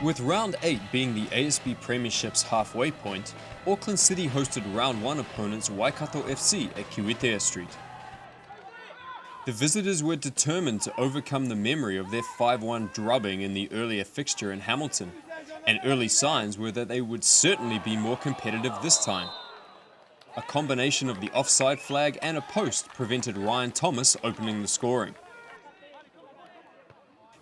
With round 8 being the ASB Premiership's halfway point, Auckland City hosted round 1 opponents Waikato FC at Kiwitea Street. The visitors were determined to overcome the memory of their 5-1 drubbing in the earlier fixture in Hamilton, and early signs were that they would certainly be more competitive this time. A combination of the offside flag and a post prevented Ryan Thomas opening the scoring.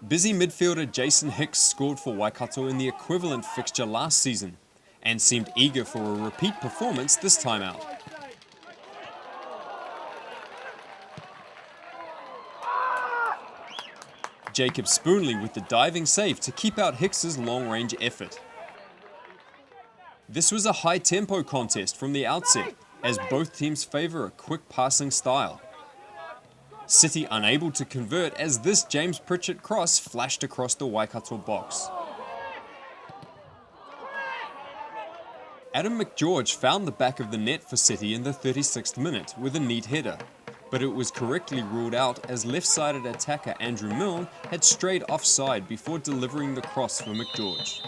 Busy midfielder Jason Hicks scored for Waikato in the equivalent fixture last season and seemed eager for a repeat performance this time out. Jacob Spoonley with the diving save to keep out Hicks's long-range effort. This was a high-tempo contest from the outset, as both teams favour a quick passing style. City unable to convert as this James Pritchett cross flashed across the Waikato box. Adam McGeorge found the back of the net for City in the 36th minute with a neat header, but it was correctly ruled out as left-sided attacker Andrew Milne had strayed offside before delivering the cross for McGeorge.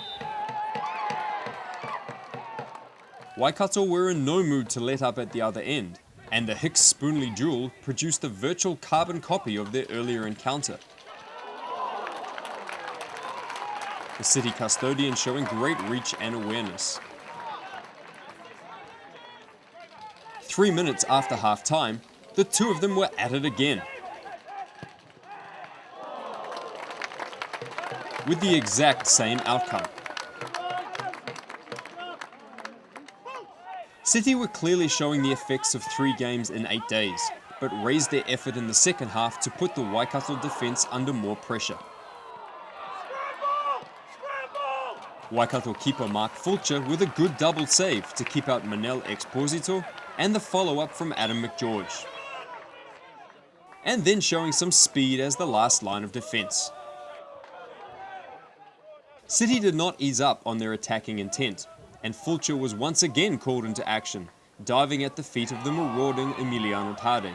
Waikato were in no mood to let up at the other end, and the Hicks-Spoonley duel produced a virtual carbon copy of their earlier encounter. The City custodian showing great reach and awareness. 3 minutes after half-time, the two of them were at it again. With the exact same outcome. City were clearly showing the effects of 3 games in 8 days, but raised their effort in the second half to put the Waikato defence under more pressure. Waikato keeper Mark Fulcher with a good double save to keep out Manel Exposito and the follow-up from Adam McGeorge. And then showing some speed as the last line of defence. City did not ease up on their attacking intent, and Fulcher was once again called into action, diving at the feet of the marauding Emiliano Tade.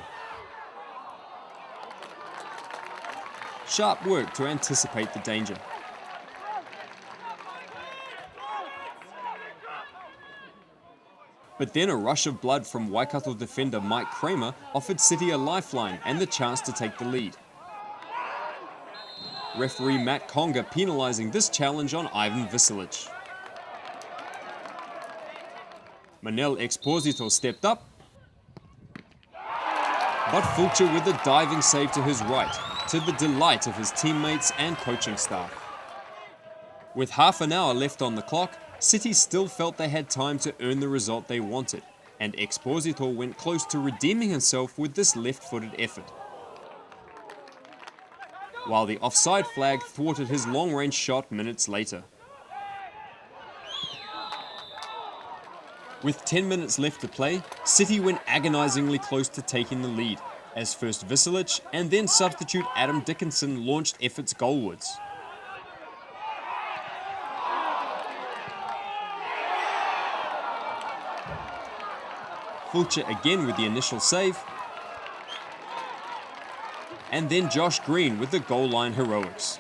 Sharp work to anticipate the danger. But then a rush of blood from Waikato defender Mike Kramer offered City a lifeline and the chance to take the lead. Referee Matt Conga penalising this challenge on Ivan Visilic. Manel Exposito stepped up, but Fulcher with a diving save to his right, to the delight of his teammates and coaching staff. With half an hour left on the clock, City still felt they had time to earn the result they wanted, and Exposito went close to redeeming himself with this left-footed effort. While the offside flag thwarted his long-range shot minutes later. With 10 minutes left to play, City went agonisingly close to taking the lead, as first Visilic and then substitute Adam Dickinson launched efforts goalwards. Fulcher again with the initial save, and then Josh Green with the goal line heroics.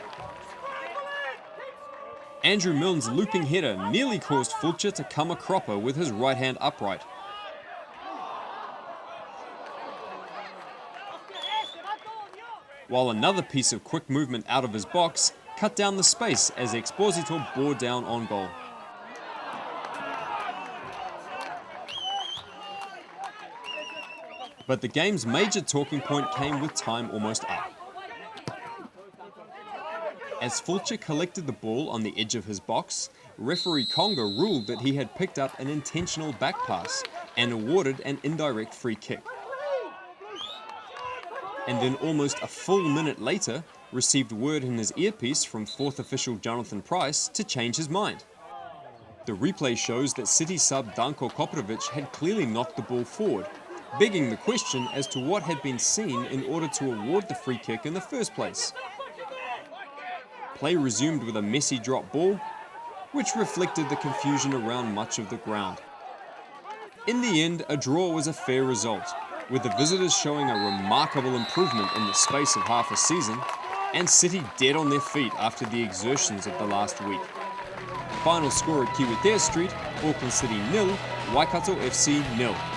Andrew Milne's looping header nearly caused Fulcher to come a cropper with his right hand upright. While another piece of quick movement out of his box cut down the space as Exposito bore down on goal. But the game's major talking point came with time almost up. As Fulcher collected the ball on the edge of his box, referee Conga ruled that he had picked up an intentional back pass and awarded an indirect free kick. And then almost a full minute later, received word in his earpiece from fourth official Jonathan Price to change his mind. The replay shows that City sub Danko Koprivic had clearly knocked the ball forward, begging the question as to what had been seen in order to award the free kick in the first place. Play resumed with a messy drop ball, which reflected the confusion around much of the ground. In the end, a draw was a fair result, with the visitors showing a remarkable improvement in the space of half a season, and City dead on their feet after the exertions of the last week. Final score at Kiwitea Street, Auckland City 0, Waikato FC 0.